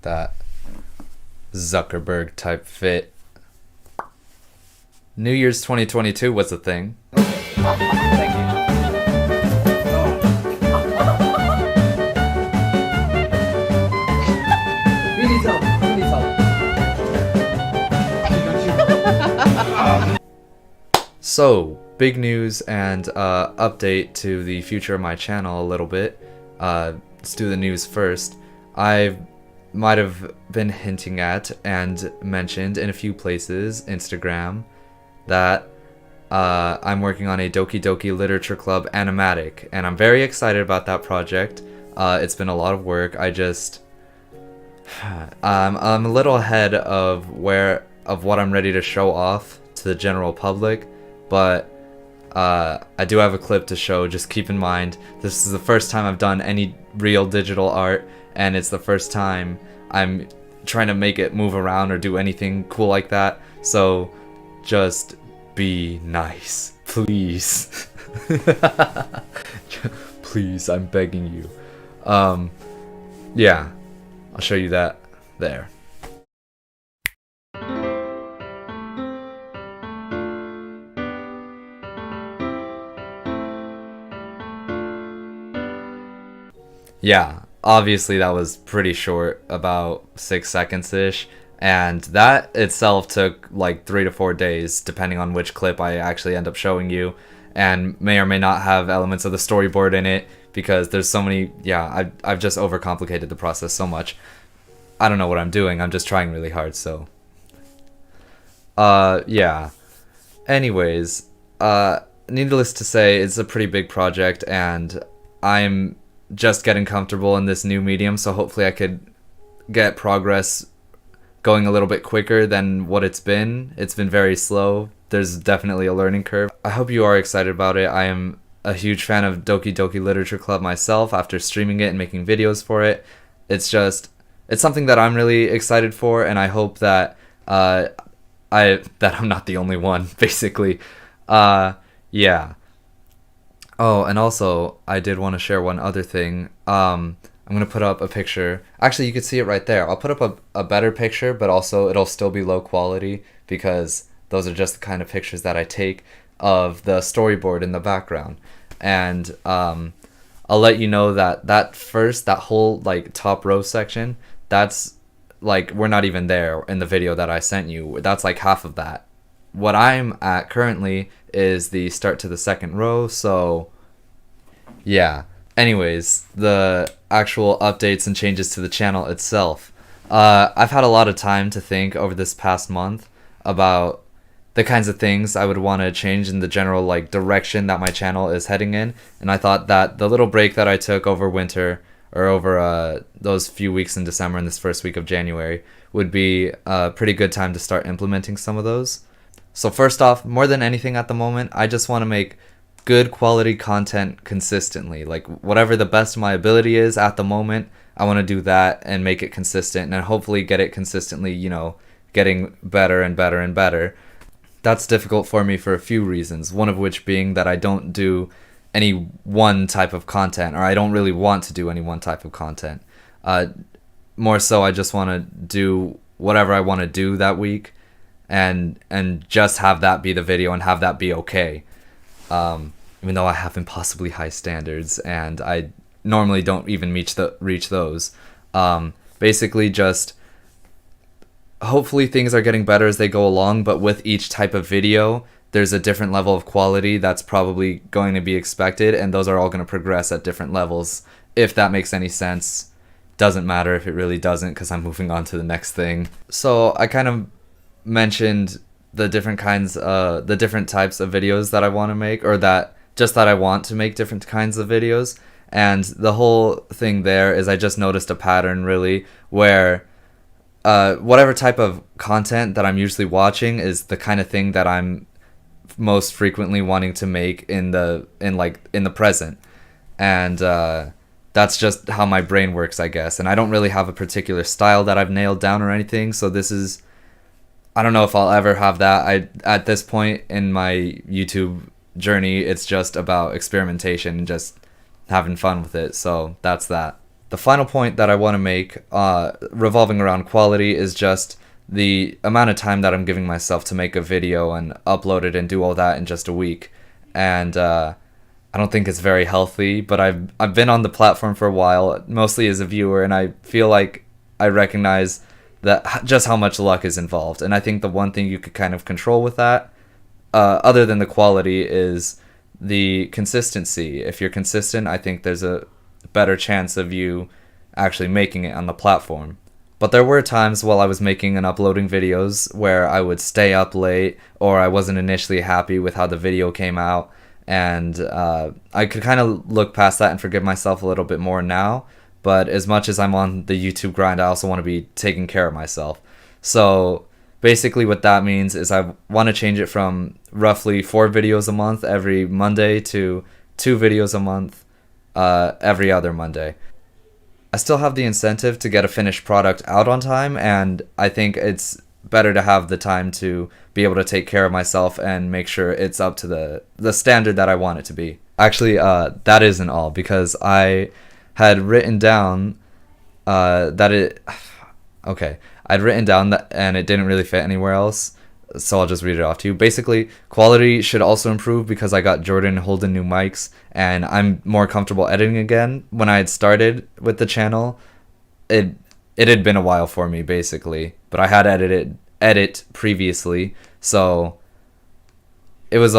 that Zuckerberg type fit. New Year's 2022 was a thing. Thank you. So, big news and update to the future of my channel a little bit. Let's do the news first. I might have been hinting at and mentioned in a few places, Instagram, that I'm working on a Doki Doki Literature Club animatic, and I'm very excited about that project. It's been a lot of work. I'm a little ahead of what I'm ready to show off to the general public, but I do have a clip to show. Just keep in mind, this is the first time I've done any real digital art, and it's the first time I'm trying to make it move around or do anything cool like that. So just be nice, please. Please, I'm begging you. Yeah, I'll show you that there. Yeah, obviously that was pretty short, about 6 seconds-ish, and that itself took like 3 to 4 days, depending on which clip I actually end up showing you, and may or may not have elements of the storyboard in it, because there's so many. Yeah, I've just overcomplicated the process so much. I don't know what I'm doing, I'm just trying really hard, so. Yeah. Anyways, needless to say, it's a pretty big project, and I'm just getting comfortable in this new medium, so hopefully I could get progress going a little bit quicker than what it's been. It's been very slow. There's definitely a learning curve. I hope you are excited about it. I am a huge fan of Doki Doki Literature Club myself after streaming it and making videos for it. It's something that I'm really excited for, and I hope that that I'm not the only one, basically. Yeah. Oh, and also, I did want to share one other thing. I'm going to put up a picture. Actually, you can see it right there. I'll put up a better picture, but also it'll still be low quality, because those are just the kind of pictures that I take of the storyboard in the background. And I'll let you know that whole like top row section, that's like, we're not even there in the video that I sent you. That's like half of that. What I'm at currently is the start to the second row, so yeah. Anyways, the actual updates and changes to the channel itself. I've had a lot of time to think over this past month about the kinds of things I would want to change in the general like direction that my channel is heading in, and I thought that the little break that I took over winter, or over those few weeks in December and this first week of January, would be a pretty good time to start implementing some of those. So first off, more than anything at the moment, I just want to make good quality content consistently. Like, whatever the best of my ability is at the moment, I want to do that and make it consistent, and hopefully get it consistently, getting better and better and better. That's difficult for me for a few reasons, one of which being that I don't do any one type of content, or I don't really want to do any one type of content. More so, I just want to do whatever I want to do that week, and just have that be the video and have that be okay. Even though I have impossibly high standards, and I normally don't even reach those. Basically, just hopefully things are getting better as they go along, but with each type of video, there's a different level of quality that's probably going to be expected, and those are all going to progress at different levels, if that makes any sense. Doesn't matter if it really doesn't, because I'm moving on to the next thing. So I kind of mentioned the different types of videos that I want to make, or that I want to make different kinds of videos. And the whole thing there is, I just noticed a pattern really, where whatever type of content that I'm usually watching is the kind of thing that I'm most frequently wanting to make in the present. And that's just how my brain works, I guess. And I don't really have a particular style that I've nailed down or anything, so this is, I don't know if I'll ever have that. At this point in my YouTube journey, it's just about experimentation and just having fun with it. So that's that. The final point that I want to make, revolving around quality, is just the amount of time that I'm giving myself to make a video and upload it and do all that in just a week. And I don't think it's very healthy, but I've been on the platform for a while, mostly as a viewer, and I feel like I recognize that just how much luck is involved. And I think the one thing you could kind of control with that, other than the quality, is the consistency. If you're consistent, I think there's a better chance of you actually making it on the platform. But there were times while I was making and uploading videos where I would stay up late, or I wasn't initially happy with how the video came out, and I could kind of look past that and forgive myself a little bit more now. But as much as I'm on the YouTube grind, I also want to be taking care of myself. So basically what that means is I want to change it from roughly 4 videos a month every Monday to 2 videos a month every other Monday. I still have the incentive to get a finished product out on time, and I think it's better to have the time to be able to take care of myself and make sure it's up to the standard that I want it to be. Actually, that isn't all, because I had written down that it... Okay, I'd written down that, and it didn't really fit anywhere else, so I'll just read it off to you. Basically, quality should also improve because I got Jordan Holden new mics, and I'm more comfortable editing again. When I had started with the channel, it had been a while for me, basically, but I had edit previously, so it was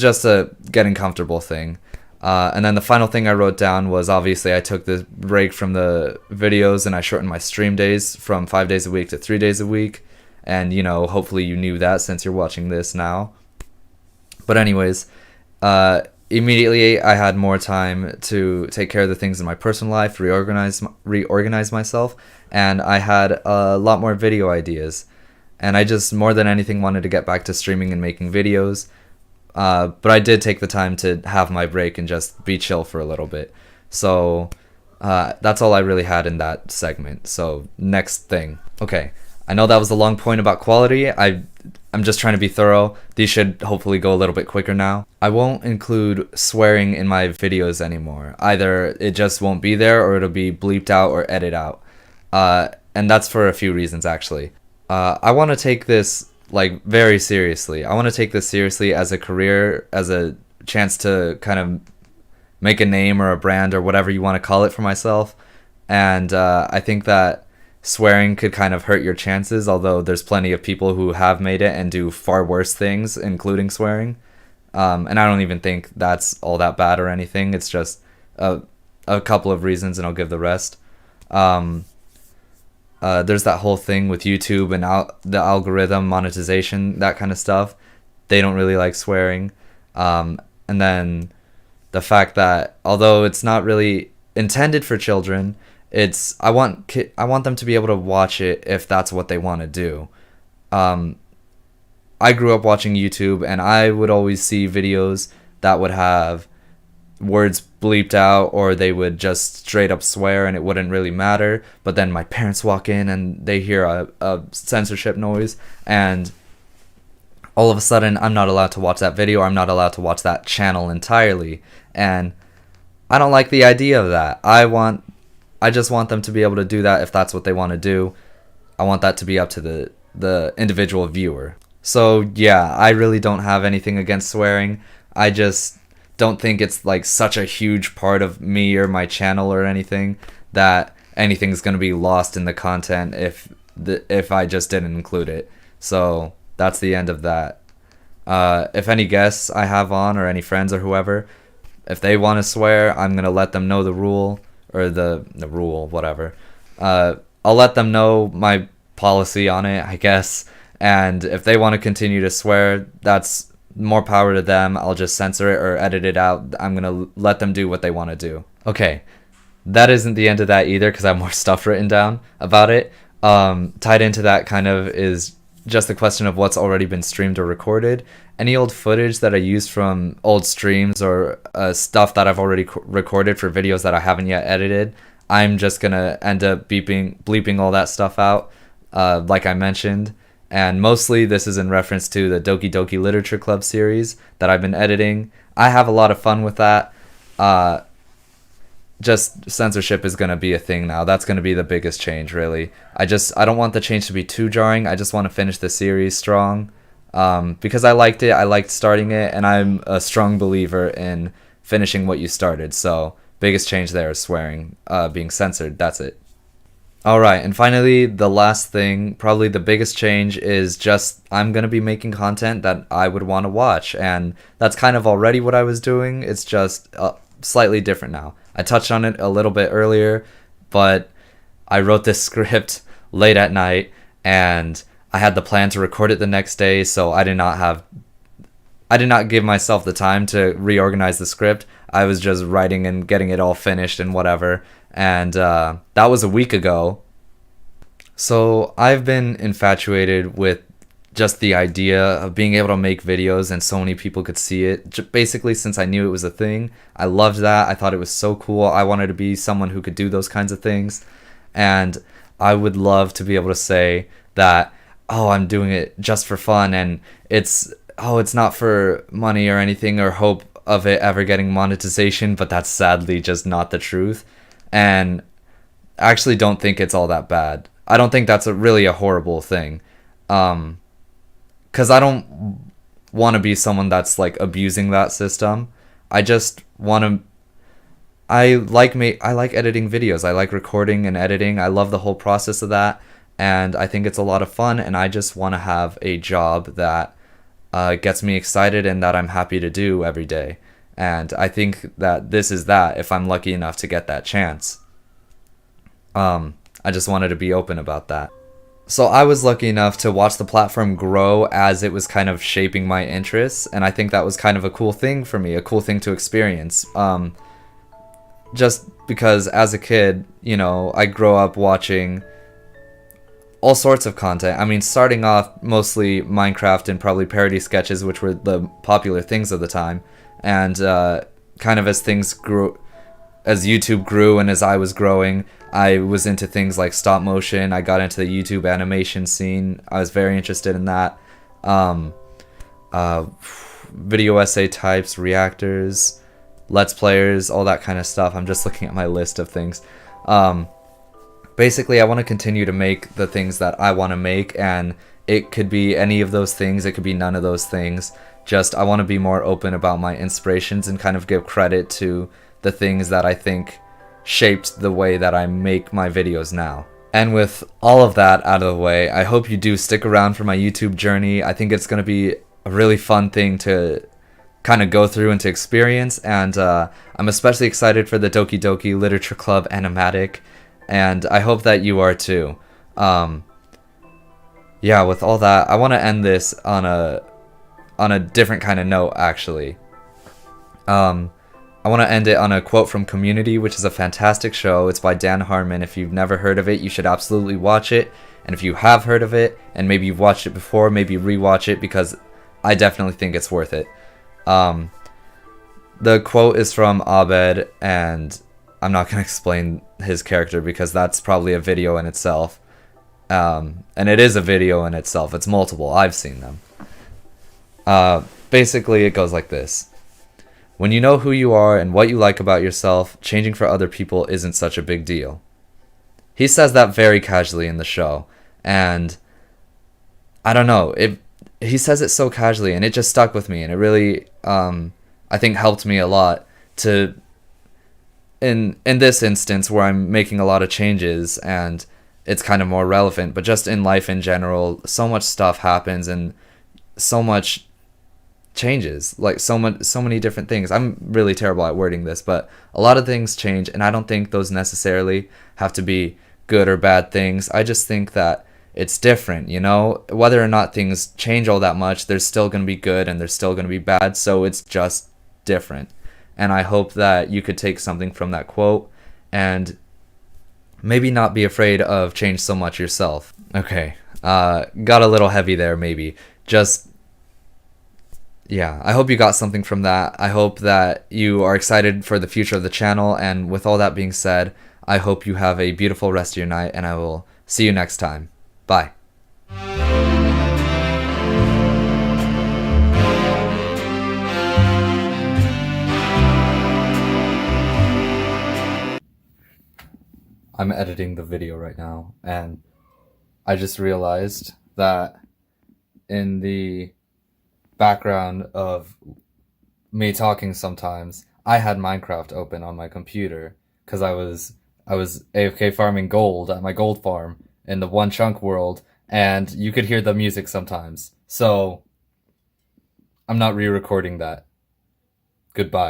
just a getting comfortable thing. And then the final thing I wrote down was, obviously I took the break from the videos and I shortened my stream days from 5 days a week to 3 days a week. And, you know, hopefully you knew that since you're watching this now. But anyways, immediately I had more time to take care of the things in my personal life, reorganize myself, and I had a lot more video ideas. And I just, more than anything, wanted to get back to streaming and making videos. But I did take the time to have my break and just be chill for a little bit. So that's all I really had in that segment. So next thing. Okay, I know that was a long point about quality. I'm just trying to be thorough. These should hopefully go a little bit quicker now. I won't include swearing in my videos anymore. Either it just won't be there, or it'll be bleeped out or edited out. And that's for a few reasons, actually. I want to take this like very seriously. I want to take this seriously as a career, as a chance to kind of make a name or a brand or whatever you want to call it for myself. And I think that swearing could kind of hurt your chances, although there's plenty of people who have made it and do far worse things, including swearing. And I don't even think that's all that bad or anything. It's just a couple of reasons, and I'll give the rest. There's that whole thing with YouTube and the algorithm, monetization, that kind of stuff. They don't really like swearing. And then the fact that although it's not really intended for children, I want them to be able to watch it if that's what they want to do. I grew up watching YouTube, and I would always see videos that would have words bleeped out, or they would just straight up swear and it wouldn't really matter. But then my parents walk in and they hear a censorship noise, and all of a sudden I'm not allowed to watch that video, or I'm not allowed to watch that channel entirely. And I don't like the idea of that. I just want them to be able to do that if that's what they want to do. I want that to be up to the individual viewer. So yeah, I really don't have anything against swearing. I just don't think it's like such a huge part of me or my channel or anything that anything's going to be lost in the content if I just didn't include it. So that's the end of that. If any guests I have on, or any friends or whoever, if they want to swear, I'm going to let them know the rule, or the rule, whatever. I'll let them know my policy on it, I guess. And if they want to continue to swear, that's more power to them. I'll just censor it or edit it out. I'm going to let them do what they want to do. Okay, that isn't the end of that either, because I have more stuff written down about it. Tied into that kind of is just the question of what's already been streamed or recorded. Any old footage that I used from old streams, or stuff that I've already recorded for videos that I haven't yet edited, I'm just going to end up bleeping all that stuff out, like I mentioned. And mostly this is in reference to the Doki Doki Literature Club series that I've been editing. I have a lot of fun with that. just censorship is going to be a thing now. That's going to be the biggest change, really. I don't want the change to be too jarring. I just want to finish the series strong. Because I liked it, I liked starting it, and I'm a strong believer in finishing what you started. So, biggest change there is swearing, being censored. That's it. Alright, and finally, the last thing, probably the biggest change, is just I'm going to be making content that I would want to watch. And that's kind of already what I was doing. It's just slightly different now. I touched on it a little bit earlier, but I wrote this script late at night, and I had the plan to record it the next day, so I did not give myself the time to reorganize the script. I was just writing and getting it all finished and whatever. And that was a week ago. So I've been infatuated with just the idea of being able to make videos and so many people could see it. Basically, since I knew it was a thing, I loved that. I thought it was so cool. I wanted to be someone who could do those kinds of things. And I would love to be able to say that, oh, I'm doing it just for fun, and it's not for money or anything or hope of it ever getting monetization, but that's sadly just not the truth. And I actually don't think it's all that bad. I don't think that's really a horrible thing. Because I don't want to be someone that's like abusing that system. I just want to. I like editing videos. I like recording and editing. I love the whole process of that, and I think it's a lot of fun. And I just want to have a job that gets me excited and that I'm happy to do every day. And I think that this is that, if I'm lucky enough to get that chance. I just wanted to be open about that. So I was lucky enough to watch the platform grow as it was kind of shaping my interests, and I think that was kind of a cool thing for me, a cool thing to experience. Just because as a kid, I grew up watching all sorts of content. I mean, starting off mostly Minecraft and probably parody sketches, which were the popular things of the time. And kind of as things grew, as YouTube grew and as I was growing, I was into things like stop motion. I got into the YouTube animation scene. I was very interested in that. Video essay types, reactors, let's players, all that kind of stuff. I'm just looking at my list of things. Basically, I want to continue to make the things that I want to make, and it could be any of those things. It could be none of those things. Just I want to be more open about my inspirations and kind of give credit to the things that I think shaped the way that I make my videos now. And with all of that out of the way, I hope you do stick around for my YouTube journey. I think it's going to be a really fun thing to kind of go through and to experience. And I'm especially excited for the Doki Doki Literature Club animatic. And I hope that you are too. Yeah, with all that, I want to end this on a different kind of note, actually. I want to end it on a quote from Community, which is a fantastic show. It's by Dan Harmon. If you've never heard of it, you should absolutely watch it. And if you have heard of it, and maybe you've watched it before, maybe rewatch it, because I definitely think it's worth it. The quote is from Abed, and I'm not going to explain his character because that's probably a video in itself. And it is a video in itself. It's multiple. I've seen them. Basically, it goes like this. When you know who you are and what you like about yourself, changing for other people isn't such a big deal. He says that very casually in the show. And I don't know. He says it so casually, and it just stuck with me. And it really, I think, helped me a lot to... In this instance where I'm making a lot of changes and it's kind of more relevant, but just in life in general, so much stuff happens and so much changes, like so many different things. I'm really terrible at wording this, but a lot of things change, and I don't think those necessarily have to be good or bad things. I just think that it's different, whether or not things change all that much, there's still going to be good and there's still going to be bad, so it's just different. And I hope that you could take something from that quote and maybe not be afraid of change so much yourself. Okay, got a little heavy there maybe. Yeah, I hope you got something from that. I hope that you are excited for the future of the channel. And with all that being said, I hope you have a beautiful rest of your night, and I will see you next time. Bye. I'm editing the video right now, and I just realized that in the background of me talking sometimes, I had Minecraft open on my computer because I was AFK farming gold at my gold farm in the One Chunk world, and you could hear the music sometimes. So I'm not re-recording that. Goodbye.